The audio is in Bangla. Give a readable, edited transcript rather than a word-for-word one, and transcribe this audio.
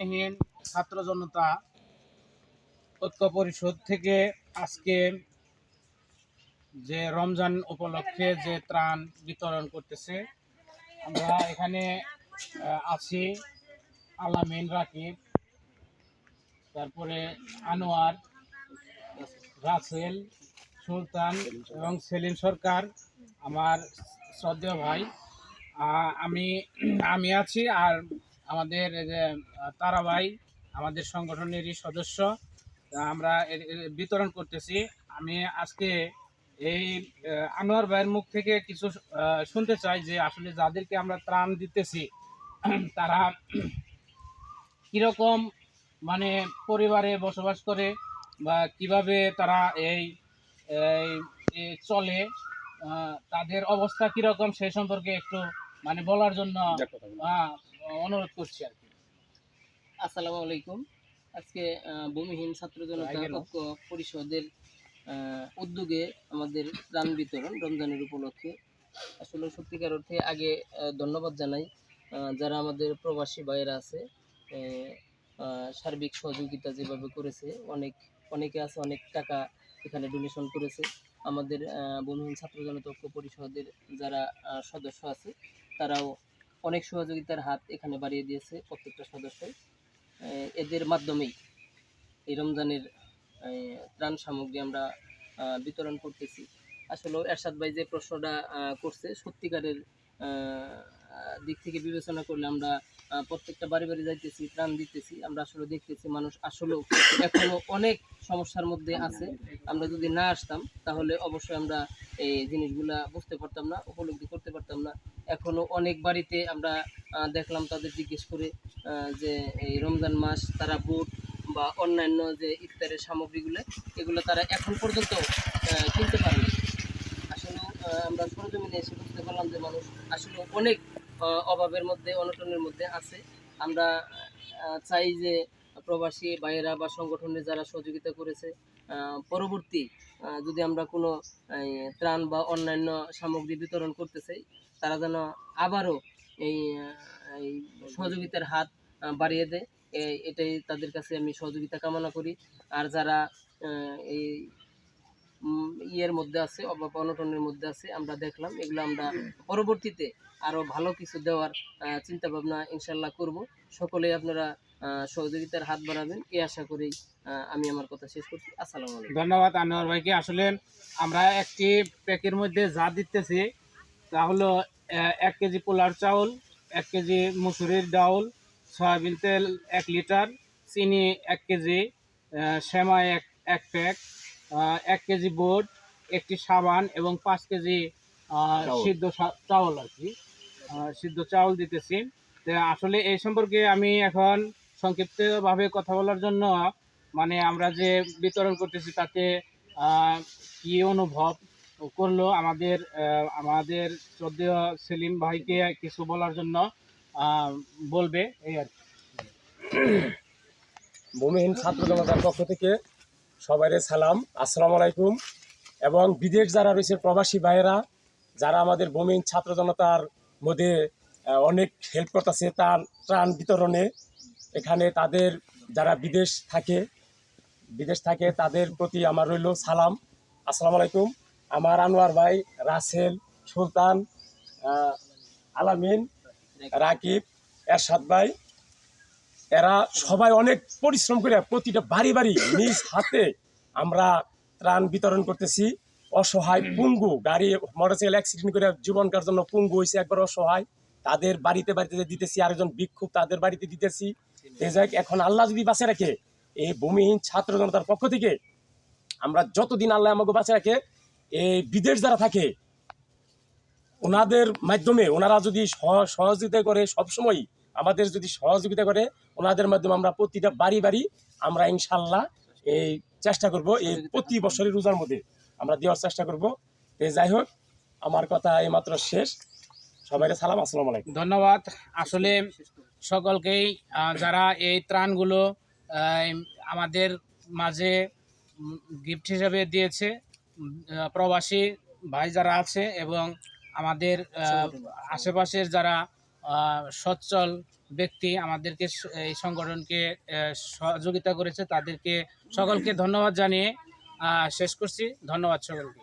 ভূমিহীন ছাত্র জনতা ঐক্য পরিষদ থেকে আজকে যে রমজান উপলক্ষে যে ত্রাণ বিতরণ করতেছে, আমরা এখানে আছি আলামিন, রাকিব, তারপরে আনোয়ার, রাসেল, সুলতান এবং সেলিম সরকার, আমার শ্রদ্ধেয় ভাই। আমি আমি আছি, আর আমাদের তারা ভাই আমাদের সংগঠনেরই সদস্য। আমরা বিতরণ করতেছি। আমি আজকে এই আনোয়ার ভাইয়ের মুখ থেকে কিছু শুনতে চাই যে আসলে যাদেরকে আমরা ত্রাণ দিতেছি তারা কিরকম মানে পরিবারে বসবাস করে বা কিভাবে তারা এই চলে, তাদের অবস্থা কিরকম সেই সম্পর্কে একটু মানে বলার জন্য অনুরোধ করছি আর কি। আসসালামু আলাইকুম। আজকে ভূমিহীন ছাত্র জনতা ঐক্য পরিষদের উদ্যোগে আমাদের ত্রাণ বিতরণ রমজানের উপলক্ষে। আসলে সত্যিকার অর্থে আগে ধন্যবাদ জানাই যারা আমাদের প্রবাসী ভাইয়েরা আছে, সার্বিক সহযোগিতা যেভাবে করেছে। অনেকে আছে অনেক টাকা এখানে ডোনেশন করেছে। আমাদের ভূমিহীন ছাত্র জনতা ঐক্য পরিষদের যারা সদস্য আছে তারাও অনেক সহযোগিতার হাত এখানে বাড়িয়ে দিয়েছে প্রত্যেকটা সদস্যই। এদের মাধ্যমেই এই রমজানের ত্রাণ সামগ্রী আমরা বিতরণ করতেছি। আসলে এরশাদ ভাই যে প্রশ্নটা করছে, সত্যিকারের দিক থেকে বিবেচনা করলে আমরা প্রত্যেকটা বাড়ি বাড়ি যাইতেছি, ত্রাণ দিতেছি। আমরা আসলে দেখতেছি মানুষ আসলেও এখনও অনেক সমস্যার মধ্যে আছে। আমরা যদি না আসতাম তাহলে অবশ্যই আমরা এই জিনিসগুলা বুঝতে পারতাম না, উপলব্ধি করতে পারতাম না। এখনও অনেক বাড়িতে আমরা দেখলাম তাদের জিজ্ঞেস করে যে এই রমজান মাস তারা বুট বা অন্যান্য যে ইফতারের সামগ্রীগুলো এগুলো তারা এখন পর্যন্ত কিনতে পারেনি। আসলেও আমরা সরজমিনে এসে বুঝতে পারলাম যে মানুষ আসলে অনেক অভাবের মধ্যে, অনটনের মধ্যে আছে। আমরা চাই যে প্রবাসী ভাইয়েরা বা সংগঠনের যারা সহযোগিতা করেছে, পরবর্তী যদি আমরা কোনো ত্রাণ বা অন্যান্য সামগ্রী বিতরণ করতে চাই, তারা যেন আবারও এই সহযোগিতার হাত বাড়িয়ে দেয়। এটাই তাদের কাছে আমি সহযোগিতা কামনা করি। আর যারা এই ইয়ের মধ্যে আছে, অভাব অনটনের মধ্যে আছে, আমরা দেখলাম এগুলো আমরা পরবর্তীতে আরও ভালো কিছু দেওয়ার চিন্তা ভাবনা ইনশাল্লাহ করব। সকলেই আপনারা সহযোগিতার হাত বাড়াবেন এই আশা করেই আমি আমার কথা শেষ করছি। আসসালামু আলাইকুম। ধন্যবাদ আনোয়ার ভাইকে। আসলে আমরা একটি প্যাকের মধ্যে যা দিতেছি তা হলো 1 কেজি পোলার চাউল, 1 কেজি মুসুরির ডাউল, সয়াবিন তেল 1 লিটার, চিনি 1 কেজি, সেমাই এক প্যাক, 1 কেজি বুট, একটি সাবান এবং 5 কেজি সিদ্ধ চাউল আর কি, সিদ্ধ চাউল দিতেছি। তো আসলে এই সম্পর্কে আমি এখন সংক্ষিপ্তভাবে কথা বলার জন্য মানে আমরা যে বিতরণ করতেছি তাতে কি অনুভব করলো আমাদের শ্রদ্ধেয় সেলিম ভাইকে কিছু বলার জন্য বলবে এই আর কি। ভূমিহীন ছাত্র জনতার পক্ষ থেকে সবাইরে সালাম, আসসালামু আলাইকুম। এবং বিদেশ যারা রয়েছে প্রবাসী ভাইয়েরা, যারা আমাদের ভূমিহীন ছাত্র জনতার মধ্যে অনেক হেল্প করতেছে ত্রাণ বিতরণে, এখানে তাদের যারা বিদেশ থাকে তাদের প্রতি আমার রইল সালাম, আসসালামু আলাইকুম। আমার আনোয়ার ভাই, রাসেল, সুলতান, আলামিন, রাকিব, এরশাদ ভাই, এরা সবাই অনেক পরিশ্রম করে প্রতিটা বাড়ি বাড়ি নিজ হাতে আমরা ত্রাণ বিতরণ করতেছি। অসহায় পঙ্গু, গাড়ি মোটরসাইকেল অ্যাক্সিডেন্ট করে জীবনকার জন্য পঙ্গু হয়েছে, একবার অসহায়, তাদের বাড়িতে দিতেছি। আরেকজন ভিক্ষুক, তাদের বাড়িতে দিতেছি। এখন আল্লাহ যদি বাঁচে রাখে, এই ভূমিহীন ছাত্র জনতার পক্ষ থেকে আমরা যতদিন আল্লাহ আমাকে বাঁচে রাখে, এই বিদেশ যারা থাকে ওনাদের মাধ্যমে ওনারা যদি সহযোগিতা করে, সবসময় আমাদের যদি সহযোগিতা করে, ওনাদের মাধ্যমে আমরা প্রতিটা বাড়ি বাড়ি আমরা ইনশাল্লাহ এই চেষ্টা করব, এই প্রতি বছরের রোজার মধ্যে আমরা দেওয়ার চেষ্টা করব। যাই হোক, আমার কথা এইমাত্র শেষ। সবাইকে সালাম, আসসালামু আলাইকুম। ধন্যবাদ। আসলে সকলকেই যারা এই ত্রাণগুলো আমাদের মাঝে গিফট হিসেবে দিয়েছে, প্রবাসী ভাই যারা আছে এবং আমাদের আশেপাশের যারা সচ্ছল ব্যক্তি আমাদেরকে এই সংগঠনকে সহযোগিতা করেছে, তাদেরকে সকলকে ধন্যবাদ জানিয়ে শেষ করছি। ধন্যবাদ সকলকে।